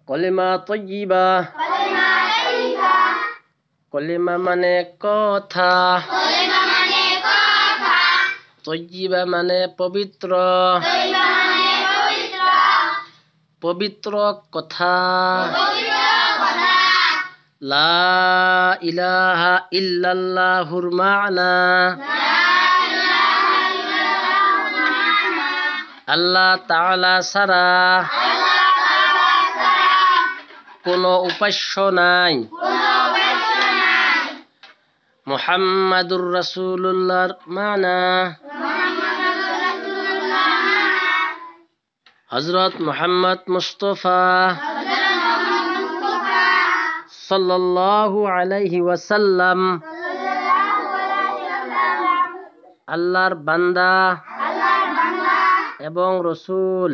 কলিমা তয়্যিবা, কলিমা মানে কথা, তয়্যিবা মানে পবিত্র, পবিত্র কথা। লা ইলাহা ইল্লাল্লাহুর মা'না, আল্লাহ তাআলা ছাড়া কোনো উপাস্য নাই। মুহাম্মাদুর রাসূলুল্লাহর মা'না, হযরত মুহাম্মদ মুস্তাফা সাল্লাল্লাহু আলাইহি ওয়াসাল্লাম আল্লাহর বান্দা এবং রাসূল।